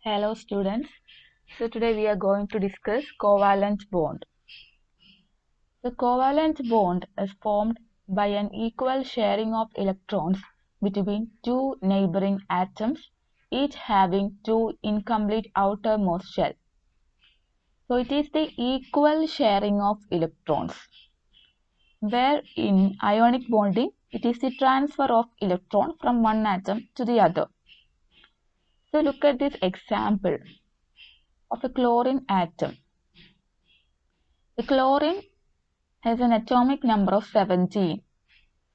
Hello students. So today we are going to discuss covalent bond. The covalent bond is formed by an equal sharing of electrons between two neighboring atoms, each having two incomplete outermost shell. So it is the equal sharing of electrons. Where in ionic bonding, it is the transfer of electron from one atom to the other. So look at this example of a chlorine atom. The chlorine has an atomic number of 17.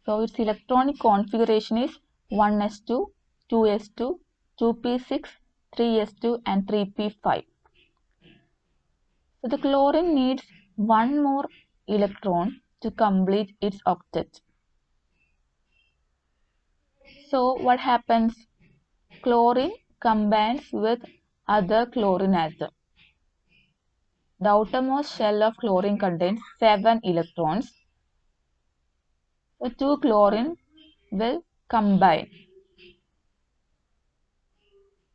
So its electronic configuration is 1s2, 2s2, 2p6, 3s2 and 3p5. So the chlorine needs one more electron to complete its octet. So what happens? Chlorine combines with other chlorine atom. The outermost shell of chlorine contains 7 electrons. So two chlorine will combine.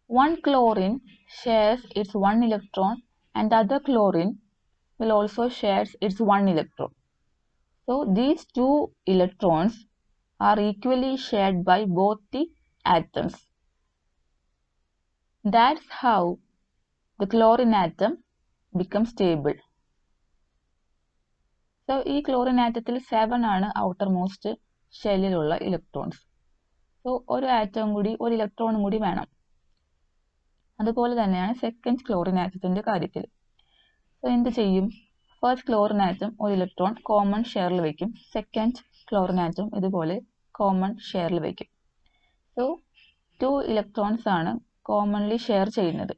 One chlorine shares its one electron and the other chlorine will also share its one electron. So these two electrons are equally shared by both the atoms. That's how the chlorine atom becomes stable. So ഈ chlorine ആറ്റത്തിൽ 7 ആണ് outermost ഷെല്ലിലുള്ള electrons. So ഒരു ആറ്റവും കൂടി ഒരു ഇലക്ട്രോണും കൂടി വേണം. അതുപോലെ തന്നെയാണ് second chlorine ആറ്റത്തിന്റെ കാര്യത്തിൽ. സോ എന്ത് ചെയ്യും? ഫസ്റ്റ് ക്ലോറിൻ ആറ്റം ഒരു ഇലക്ട്രോൺ കോമൺ ഷെയറിൽ വയ്ക്കും. സെക്കൻഡ് ക്ലോറിൻ ആറ്റം ഇതുപോലെ കോമൺ ഷെയറിൽ വയ്ക്കും. സോ 2 ഇലക്ട്രോൺസ് ആണ് കോമൺലി ഷെയർ ചെയ്യുന്നത്.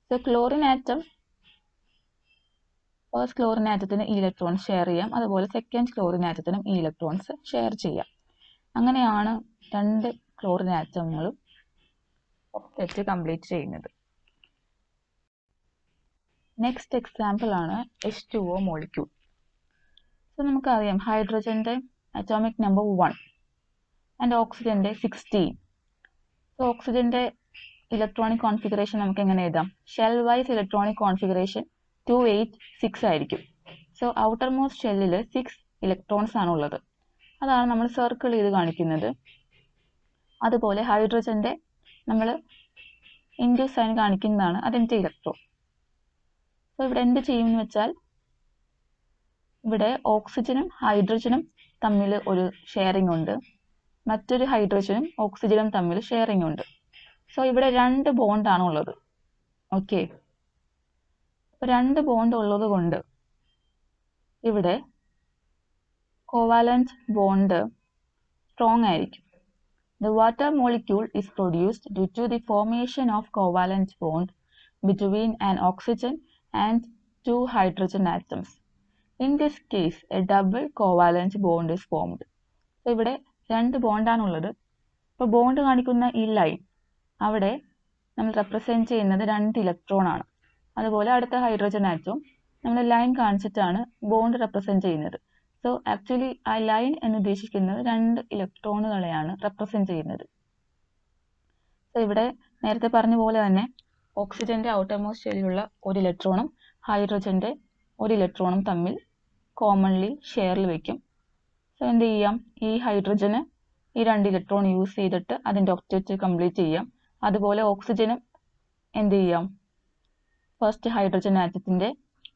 So chlorine atom first chlorine ആറ്റത്തിന് ഈ ഇലക്ട്രോൺസ് ഷെയർ ചെയ്യാം. അതുപോലെ സെക്കൻഡ് ക്ലോറിൻ ആറ്റത്തിനും ഈ ഇലക്ട്രോൺസ് ഷെയർ ചെയ്യാം. അങ്ങനെയാണ് രണ്ട് ക്ലോറിൻ ആറ്റങ്ങളും ഒക്ടറ്റ് കംപ്ലീറ്റ് ചെയ്യുന്നത്. നെക്സ്റ്റ് എക്സാമ്പിൾ ആണ് H2O മോളിക്യൂൾ. സോ നമുക്കറിയാം ഹൈഡ്രജന്റെ അറ്റോമിക് നമ്പർ 1 ആൻഡ് ഓക്സിജന്റെ 16. സോ ഓക്സിജന്റെ ഇലക്ട്രോണിക് കോൺഫിഗറേഷൻ നമുക്ക് എങ്ങനെ എഴുതാം? ഷെൽ വൈസ് ഇലക്ട്രോണിക് കോൺഫിഗറേഷൻ 286 ആയിരിക്കും. സോ ഔട്ടർ മോസ്റ്റ് ഷെല്ലിൽ 6 ഇലക്ട്രോൺസ് ആണുള്ളത്. അതാണ് നമ്മൾ സർക്കിൾ ചെയ്ത് കാണിക്കുന്നത്. അതുപോലെ ഹൈഡ്രജന്റെ നമ്മൾ ഇൻഡു സൈൻ കാണിക്കുന്നതാണ് അതിൻ്റെ ഇലക്ട്രോൺ. സോ ഇവിടെ എന്ത് ചെയ്യുമെന്ന് വെച്ചാൽ ഇവിടെ ഓക്സിജനും ഹൈഡ്രജനും തമ്മിൽ ഒരു ഷെയറിംഗ് ഉണ്ട്, മറ്റൊരു ഹൈഡ്രജനും ഓക്സിജനും തമ്മിൽ ഷെയറിംഗ് ഉണ്ട്. സോ ഇവിടെ 2 ബോണ്ടാണ് ഉള്ളത്. ഓക്കെ, അപ്പോൾ 2 ബോണ്ട് ഉള്ളത് കൊണ്ട് ഇവിടെ കോവാലന്റ് ബോണ്ട് സ്ട്രോങ് ആയിരിക്കും. The water molecule is produced due to the formation of covalent bond between an oxygen and 2 hydrogen atoms. In this case, a double covalent bond is formed. So ഇവിടെ 2 ബോണ്ടാണുള്ളത്. അപ്പോൾ bond കാണിക്കുന്ന ഈ line അവിടെ നമ്മൾ represent ചെയ്യുന്നത് 2 electron ആണ്. അതുപോലെ അടുത്ത ഹൈഡ്രജൻ ആറ്റവും നമ്മൾ ലൈൻ കാണിച്ചിട്ടാണ് ബോണ്ട് റെപ്രസെൻറ്റ് ചെയ്യുന്നത്. സോ ആക്ച്വലി ആ ലൈൻ എന്ന് ഉദ്ദേശിക്കുന്നത് 2 ഇലക്ട്രോണുകളെയാണ് റെപ്രസെൻറ്റ് ചെയ്യുന്നത്. സോ ഇവിടെ നേരത്തെ പറഞ്ഞ പോലെ തന്നെ ഓക്സിജന്റെ ഔട്ടർമോസ്റ്റ് ഷെല്ലിലുള്ള ഒരു ഇലക്ട്രോണും ഹൈഡ്രജന്റെ ഒരു ഇലക്ട്രോണും തമ്മിൽ കോമൺലി ഷെയറിൽ വയ്ക്കും. സോ എന്ത് ചെയ്യാം? ഈ ഹൈഡ്രജന് ഈ 2 ഇലക്ട്രോൺ യൂസ് ചെയ്തിട്ട് അതിൻ്റെ ഒക്ടറ്റ് കംപ്ലീറ്റ് ചെയ്യാം. അതുപോലെ ഓക്സിജനും എന്ത് ചെയ്യാം? ഫസ്റ്റ് ഹൈഡ്രജൻ ആറ്റത്തിന്റെ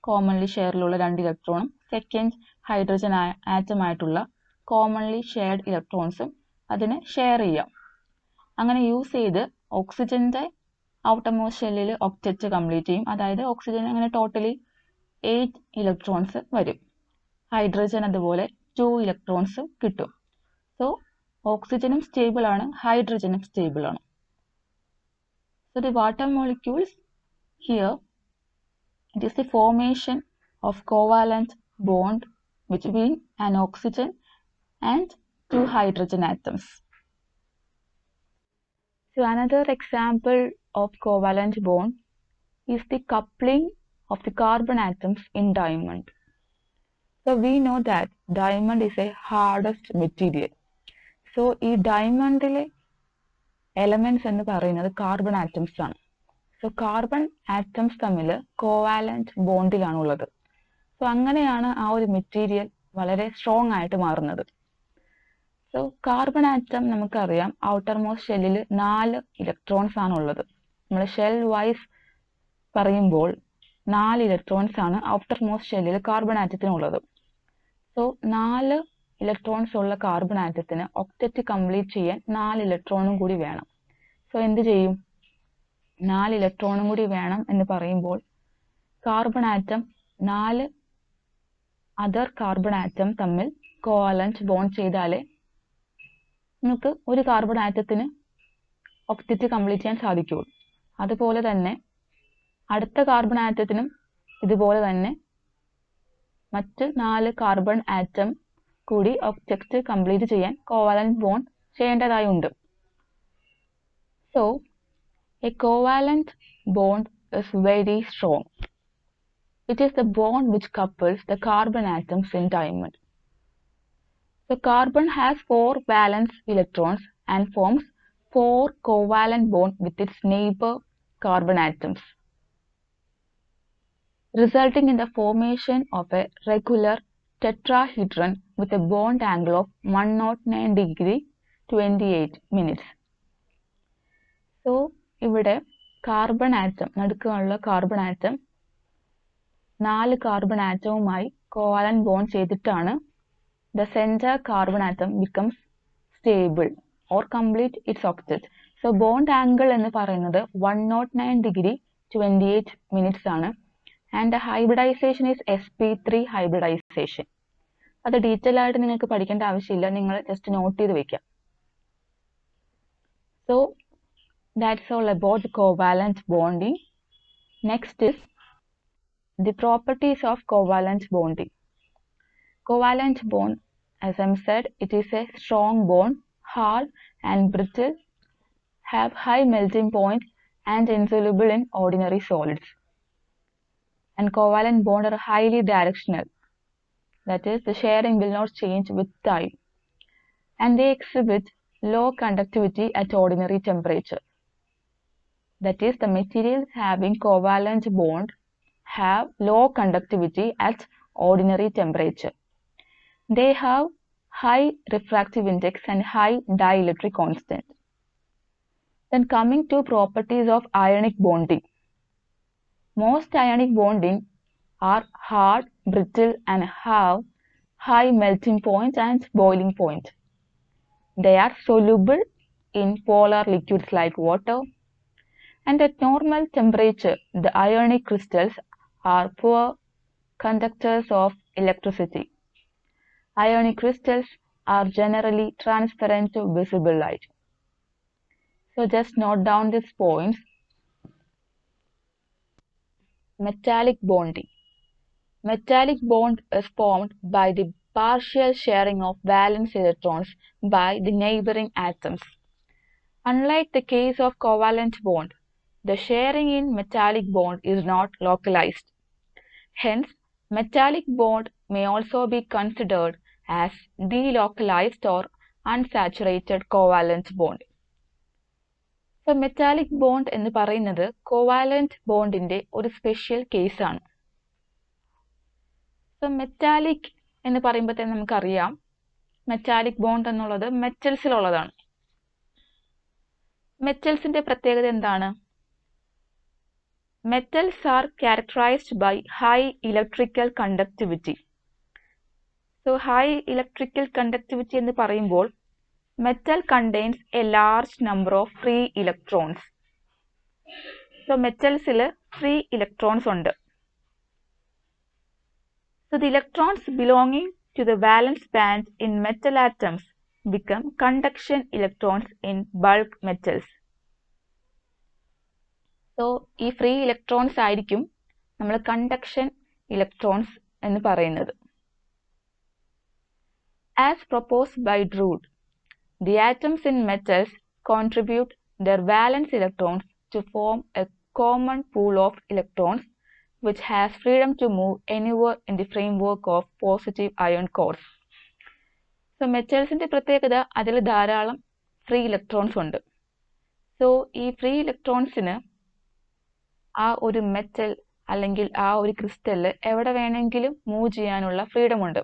കോമൺലി ഷെയറിലുള്ള 2 ഇലക്ട്രോണും സെക്കൻഡ് ഹൈഡ്രജൻ ആറ്റമായിട്ടുള്ള കോമൺലി ഷെയർഡ് ഇലക്ട്രോൺസും അതിന് ഷെയർ ചെയ്യാം. അങ്ങനെ യൂസ് ചെയ്ത് ഓക്സിജന്റെ ഔട്ടർമോസ്റ്റ് ഷെല്ലിൽ ഒക്ടറ്റ് കംപ്ലീറ്റ് ചെയ്യും. അതായത് ഓക്സിജൻ അങ്ങനെ ടോട്ടലി 8 ഇലക്ട്രോൺസ് വരും. ഹൈഡ്രജൻ അതുപോലെ 2 ഇലക്ട്രോൺസ് കിട്ടും. സോ ഓക്സിജനും സ്റ്റേബിൾ ആണ്, ഹൈഡ്രജനും സ്റ്റേബിൾ ആണ്. So the water molecules here it is the formation of covalent bond between an oxygen and 2 hydrogen atoms. So another example of covalent bond is the coupling of the carbon atoms in diamond. So we know that diamond is a hardest material. So ഈ ഡയമണ്ടിലെ elements എന്ന് പറയുന്നത് carbon atoms ആണ്. So carbon atoms തമ്മിൽ covalent ബോണ്ടിലാണുള്ളത്. So അങ്ങനെയാണ് ആ ഒരു material വളരെ strong ആയിട്ട് മാറുന്നത്. സോ കാർബൺ ആറ്റം നമുക്കറിയാം ഔട്ടർ മോസ്റ്റ് ഷെല്ലിൽ 4 ഇലക്ട്രോൺസ് ആണുള്ളത്. നമ്മൾ ഷെൽ വൈസ് പറയുമ്പോൾ 4 ഇലക്ട്രോൺസ് ആണ് ഔട്ടർ മോസ്റ്റ് ഷെല്ലിൽ കാർബൺ ആറ്റത്തിനുള്ളത്. സോ 4 ഇലക്ട്രോൺസ് ഉള്ള കാർബൺ ആറ്റത്തിന് ഒക്ടറ്റ് കംപ്ലീറ്റ് ചെയ്യാൻ 4 ഇലക്ട്രോണും കൂടി വേണം. സോ എന്ത് ചെയ്യും? 4 ഇലക്ട്രോണും കൂടി വേണം എന്ന് പറയുമ്പോൾ carbon atom 4 other carbon atom തമ്മിൽ കോവാലന്റ് ബോണ്ട് ചെയ്താലേ നമുക്ക് ഒരു കാർബൺ ആറ്റത്തിന് ഒക്ടറ്റ് കംപ്ലീറ്റ് ചെയ്യാൻ സാധിക്കുള്ളൂ. അതുപോലെ തന്നെ അടുത്ത കാർബൺ ആറ്റത്തിനും ഇതുപോലെ തന്നെ മറ്റ് 4 കാർബൺ ആറ്റം കൂടി ഒക്ടറ്റ് കംപ്ലീറ്റ് ചെയ്യാൻ കോവാലന്റ് ബോണ്ട് ചെയ്യേണ്ടതായുണ്ട്. So a covalent bond is very strong. It is the bond which couples the carbon atoms in diamond. So carbon has 4 valence electrons and forms 4 covalent bonds with its neighbor carbon atoms, resulting in the formation of a regular tetrahedron with a bond angle of 109 degree 28 minutes. So ഇവിടെ carbon atom നടുക്കുള്ള carbon atom 4 carbon ആറ്റവുമായി covalent bond ചെയ്തിട്ടാണ് the center carbon atom becomes stable or complete its octet. So bond angle എന്ന് പറയുന്നത് 109 degree 28 minutes ആണ്. And the hybridization is sp3 hybridization. അത് detail ആയിട്ട് നിങ്ങൾക്ക് പഠിക്കേണ്ട ആവശ്യമില്ല, നിങ്ങൾ ജസ്റ്റ് നോട്ട് ചെയ്ത് വെക്കാം. So that's all about the covalent bonding. Next is the properties of covalent bonding. Covalent bond, as I said, it is a strong bond, hard and brittle, have high melting point and insoluble in ordinary solids. And covalent bonds are highly directional. That is, the sharing will not change with time. And they exhibit low conductivity at ordinary temperature. That is, the materials having covalent bond have low conductivity at ordinary temperature. They have high refractive index and high dielectric constant. Then coming to properties of ionic bonding. Most ionic bonding are hard, brittle and have high melting point and boiling point. They are soluble in polar liquids like water. And at normal temperature, the ionic crystals are poor conductors of electricity. Ionic crystals are generally transparent to visible light. So just note down these points. Metallic bonding. Metallic bond is formed by the partial sharing of valence electrons by the neighboring atoms. Unlike the case of covalent bond, the sharing in metallic bond is not localized. Hence, metallic bond may also be considered as delocalized or unsaturated covalent bond. So metallic bond എന്ന് പറയുന്നത് covalent bondന്റെ ഒരു special കേസാണ്. So metallic എന്ന് പറയുമ്പോൾ തന്നെ നമുക്കറിയാം metallic bond എന്നുള്ളത് മെറ്റൽസിലുള്ളതാണ്. മെറ്റൽസിന്റെ പ്രത്യേകത എന്താണ്? Metals are characterized by high electrical conductivity. So high electrical conductivity എന്ന് പറയുമ്പോൾ metal contains a large number of free electrons. So metals-ൽ free electrons ഉണ്ട്. So the electrons belonging to the valence band in metal atoms become conduction electrons in bulk metals. So ഈ free electrons ആയിരിക്കും നമ്മൾ conduction electrons എന്ന് പറയുന്നത്. As proposed by Drude, the atoms in metals contribute their valence electrons to form a common pool of electrons which has freedom to move anywhere in the framework of positive ion cores. So മെറ്റൽസിന്റെ പ്രത്യേകത അതിൽ ധാരാളം free electrons ഉണ്ട്. So ഈ free ഇലക്ട്രോൺസിന് ആ ഒരു metal അല്ലെങ്കിൽ ആ ഒരു ക്രിസ്റ്റലിൽ എവിടെ വേണമെങ്കിലും മൂവ് ചെയ്യാനുള്ള ഫ്രീഡം ഉണ്ട്.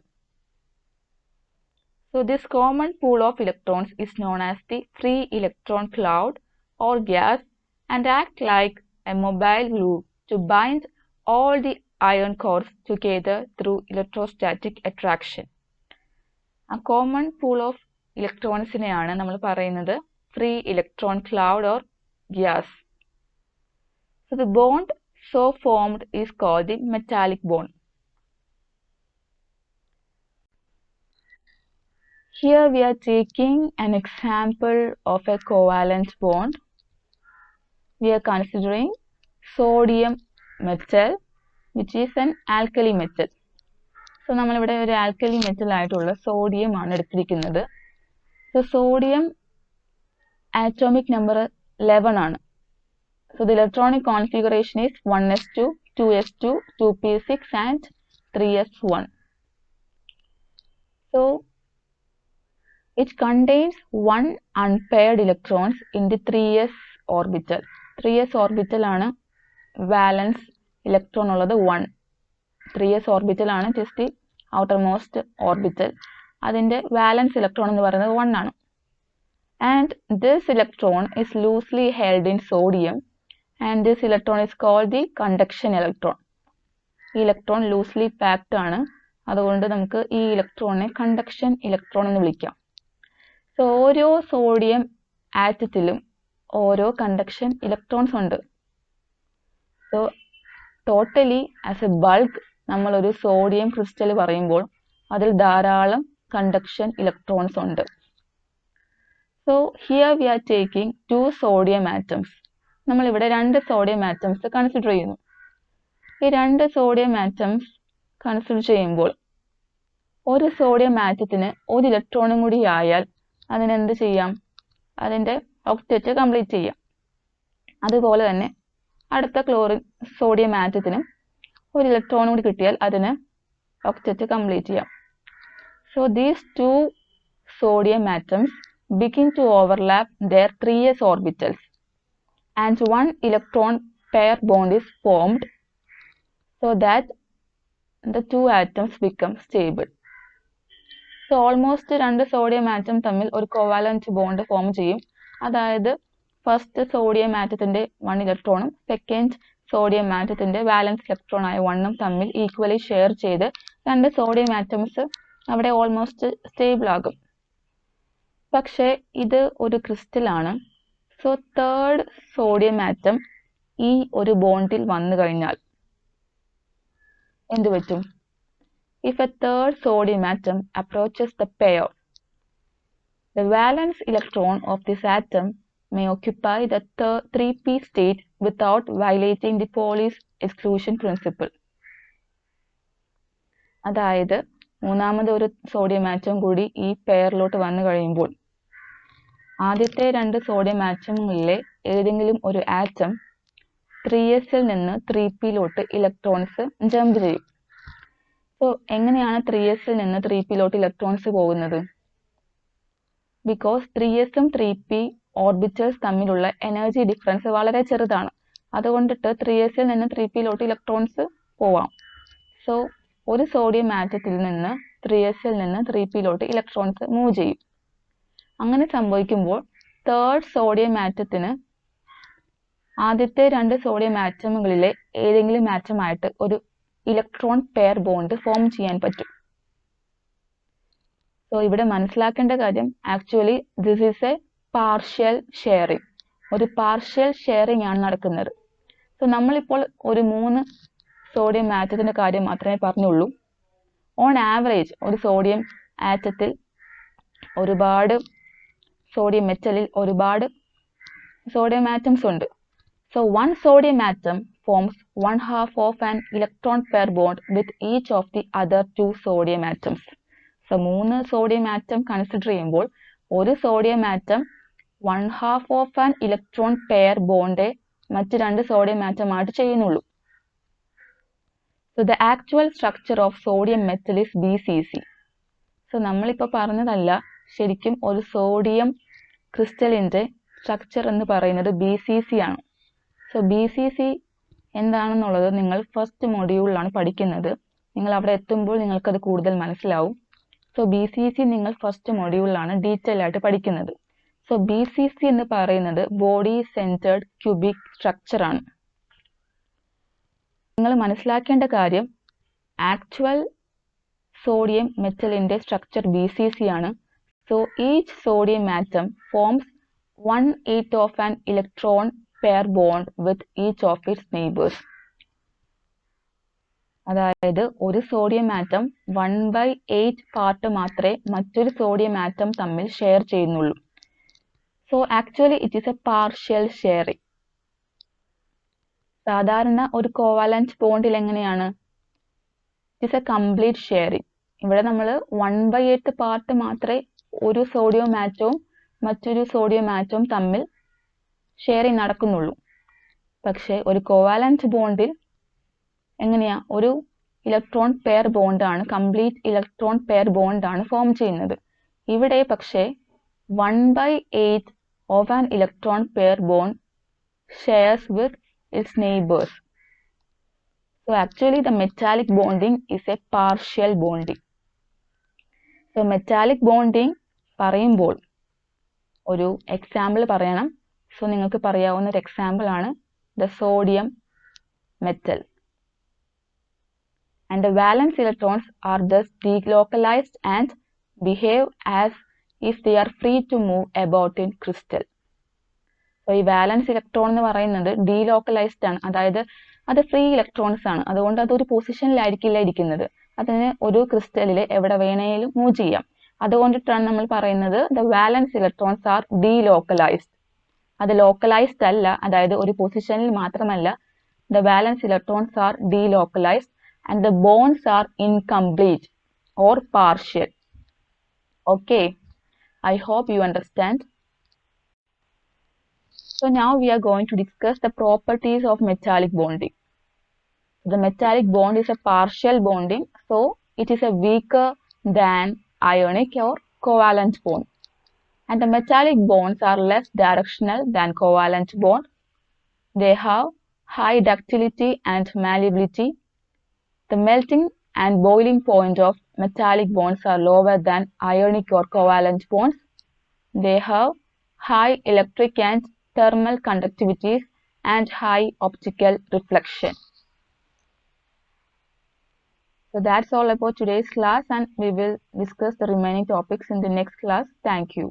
So this common pool of electrons is known as the free electron cloud or gas and act like a mobile glue to bind all the ion cores together through electrostatic attraction. A common pool of electronsനെയാണ് നമ്മൾ പറയുന്നത് free electron cloud or gas. So the bond so formed is called the metallic bond. Here we are taking an example of a covalent bond. We are considering sodium metal which is an alkali metal. So നമ്മളിവിടെ ഒരു alkali metal ആയിട്ടുള്ള sodium ആണ് എടുത്തിരിക്കുന്നത്. So sodium atomic number 11 ആണ്. So the electronic configuration is 1s2, 2s2, 2p6 and 3s1. So it contains one unpaired electrons in the 3s orbital. 3s orbital ആണ് valence electron ഉള്ളത് 1. 3s orbital ആണ് just the outermost orbital. അതിന്റെ valence electron എന്ന് പറയുന്നത് 1 ആണ്. And this electron is loosely held in sodium and this electron is called the conduction electron. ഈ electron loosely packed ആണ്, അതുകൊണ്ട് നമുക്ക് ഈ ഇലക്ട്രോണിനെ conduction electron എന്ന് വിളിക്കാം. So ഓരോ സോഡിയം ആറ്റത്തിലും ഓരോ conduction electrons ഉണ്ട്. So totally as a bulk നമ്മൾ ഒരു സോഡിയം ക്രിസ്റ്റൽ പറയുമ്പോൾ അതിൽ ധാരാളം conduction electrons ഉണ്ട്. So here we are taking two sodium atoms. നമ്മൾ ഇവിടെ രണ്ട് സോഡിയം ആറ്റംസ് കൺസിഡർ ചെയ്യുന്നു. ഈ രണ്ട് സോഡിയം ആറ്റംസ് കൺസിഡർ ചെയ്യുമ്പോൾ ഒരു സോഡിയം ആറ്റത്തിന് ഒരു ഇലക്ട്രോണും കൂടി ആയാൽ അതിനെന്ത് ചെയ്യാം? അതിന്റെ ഒക്ടറ്റ് കംപ്ലീറ്റ് ചെയ്യാം. അതുപോലെ തന്നെ അടുത്ത സോഡിയം ആറ്റത്തിനും ഒരു ഇലക്ട്രോണും കൂടി കിട്ടിയാൽ അതിന് ഒക്ടറ്റ് കംപ്ലീറ്റ് ചെയ്യാം. So these two sodium atoms begin to overlap their 3s orbitals and one electron pair bond is formed so that the two atoms become stable. So almost രണ്ട് സോഡിയം ആറ്റം തമ്മിൽ ഒരു covalent bond form ചെയ്യും. അതായത് first sodium ആറ്റത്തിന്റെ 1 ഇലക്ട്രോണും second sodium ആറ്റത്തിന്റെ valence electron ആയ 1 തമ്മിൽ ഈക്വലി ഷെയർ ചെയ്ത് രണ്ട് സോഡിയം ആറ്റംസ് അവിടെ ഓൾമോസ്റ്റ് സ്റ്റേബിൾ ആകും. പക്ഷേ ഇത് ഒരു ക്രിസ്റ്റൽ ആണ്. സോ തേർഡ് സോഡിയം ആറ്റം ഈ ഒരു ബോണ്ടിൽ വന്നു കഴിഞ്ഞാൽ എന്ത് പറ്റും? If a third sodium atom approaches the pair, the valence electron of this atom may occupy the 3p state without violating the Pauli's exclusion principle. അതായത് മൂന്നാമത് ഒരു സോഡിയം ആറ്റം കൂടി ഈ പെയറിലോട്ട് വന്നു കഴിയുമ്പോൾ ആദ്യത്തെ രണ്ട് സോഡിയം ആറ്റങ്ങളിലെ ഏതെങ്കിലും ഒരു ആറ്റം 3sൽ നിന്ന് 3pയിലോട്ട് ഇലക്ട്രോൺസ് ജമ്പ് ചെയ്യും. സോ എങ്ങനെയാണ് 3sൽ നിന്ന് 3pയിലോട്ട് ഇലക്ട്രോൺസ് പോകുന്നത്? ബിക്കോസ് 3s ഉം 3p ഓർബിറ്റൽസ് തമ്മിലുള്ള എനർജി ഡിഫറൻസ് വളരെ ചെറുതാണ്. അതുകൊണ്ടിട്ട് 3sൽ നിന്ന് 3pയിലോട്ട് ഇലക്ട്രോൺസ് പോവാം. സോ ഒരു സോഡിയം ആറ്റത്തിൽ നിന്ന് 3sൽ നിന്ന് 3pയിലോട്ട് ഇലക്ട്രോൺസ് മൂവ് ചെയ്യും. അങ്ങനെ സംഭവിക്കുമ്പോൾ തേർഡ് സോഡിയം ആറ്റത്തിന് ആദ്യത്തെ രണ്ട് സോഡിയം ആറ്റമുകളിലെ ഏതെങ്കിലും ആറ്റമായിട്ട് ഒരു ഇലക്ട്രോൺ പെയർ ബോണ്ട് ഫോം ചെയ്യാൻ പറ്റും. സോ ഇവിടെ മനസ്സിലാക്കേണ്ട കാര്യം actually this is A partial sharing. ഒരു പാർഷ്യൽ ഷെയറിംഗ് ആണ് നടക്കുന്നത്. സോ നമ്മളിപ്പോൾ ഒരു 3 സോഡിയം ആറ്റത്തിന്റെ കാര്യം മാത്രമേ പറഞ്ഞുള്ളൂ. ഓൺ ആവറേജ് ഒരു സോഡിയം ആറ്റത്തിൽ ഒരുപാട് സോഡിയം മെറ്റലിൽ ഒരുപാട് സോഡിയം ആറ്റംസ് ഉണ്ട്. So one sodium atom forms 1/2 of an electron pair bond with each of the other 2 sodium atoms. So 3 sodium atom consider ചെയ്യുമ്പോൾ ഒരു sodium atom 1/2 of an electron pair bond മറ്റ് 2 sodium atom ആയിട്ട് ചെയ്യുന്നുള്ളൂ. So the actual structure of sodium metal is BCC. So നമ്മളിപ്പോൾ പറഞ്ഞതല്ല, ശരിക്കും ഒരു sodium ക്രിസ്റ്റലിന്റെ structure എന്ന് പറയുന്നത് BCC ആണ്. So BCC എന്താണെന്നുള്ളത് നിങ്ങൾ ഫസ്റ്റ് മൊഡ്യൂളിലാണ് പഠിക്കുന്നത്. നിങ്ങൾ അവിടെ എത്തുമ്പോൾ നിങ്ങൾക്കത് കൂടുതൽ മനസ്സിലാവും. സോ BCC നിങ്ങൾ ഫസ്റ്റ് മൊഡ്യൂളിലാണ് ഡീറ്റെയിൽ ആയിട്ട് പഠിക്കുന്നത്. സോ BCC എന്ന് പറയുന്നത് ബോഡി സെൻറ്റേർഡ് ക്യൂബിക് സ്ട്രക്ചർ ആണ്. നിങ്ങൾ മനസ്സിലാക്കേണ്ട കാര്യം ആക്ച്വൽ sodium metalന്റെ structure BCC ആണ്. So each sodium atom forms 1/8 of an electron pair bond with each of its neighbors. അതായത് ഒരു സോഡിയം ആറ്റം 1/8 പാർട്ട് മാത്രമേ മറ്റൊരു സോഡിയം ആറ്റം തമ്മിൽ ഷെയർ ചെയ്യുന്നുള്ളൂ. So actually it is A partial sharing. സാധാരണ ഒരു covalent ബോണ്ടിൽ എങ്ങനെയാണ്? It is A complete sharing. ഇവിടെ നമ്മൾ 1/8 പാർട്ട് മാത്രമേ ഒരു സോഡിയം ആറ്റവും മറ്റൊരു സോഡിയം ആറ്റവും തമ്മിൽ ഷെയറിംഗ് നടക്കുന്നുള്ളൂ. പക്ഷെ ഒരു കോവാലന്റ് ബോണ്ടിൽ എങ്ങനെയാ? ഒരു ഇലക്ട്രോൺ പെയർ ബോണ്ടാണ്, കംപ്ലീറ്റ് ഇലക്ട്രോൺ പെയർ ബോണ്ടാണ് ഫോം ചെയ്യുന്നത്. ഇവിടെ പക്ഷേ 1/8 of an electron pair bond shares with its neighbors. So actually the metallic bonding is a partial bonding. So metallic bonding പറയുമ്പോൾ ഒരു എക്സാമ്പിൾ പറയണം. സോ നിങ്ങൾക്ക് പറയാവുന്ന ഒരു എക്സാമ്പിൾ ആണ് the sodium metal. And the valence electrons are thus delocalized and behave as if they are free to move about in crystal. So ഈ വാലൻസ് electron എന്ന് പറയുന്നത് ഡീലോക്കലൈസ്ഡ് ആണ്, അതായത് അത് ഫ്രീ ഇലക്ട്രോൺസ് ആണ്. അതുകൊണ്ട് അതൊരു പൊസിഷനിലായിരിക്കില്ല ഇരിക്കുന്നത്. അതിന് ഒരു ക്രിസ്റ്റലിൽ എവിടെ വേണേലും മൂവ് ചെയ്യാം. അതുകൊണ്ടിട്ടാണ് നമ്മൾ പറയുന്നത് the valence electrons are delocalized. അത് ലോക്കലൈസ്ഡ് അല്ല, അതായത് ഒരു പൊസിഷനിൽ മാത്രമല്ല. The valence electrons are delocalized and the bonds are incomplete or partial. Okay, I hope you understand. So now we are going to discuss the properties of metallic bonding. The metallic bond is a partial bonding, so it is a weaker than ionic or covalent bond. And the metallic bonds are less directional than covalent bond. They have high ductility and malleability. The melting and boiling point of metallic bonds are lower than ionic or covalent bonds. They have high electric and thermal conductivities and high optical reflection. So that's all about today's class, and we will discuss the remaining topics in the next class. Thank you.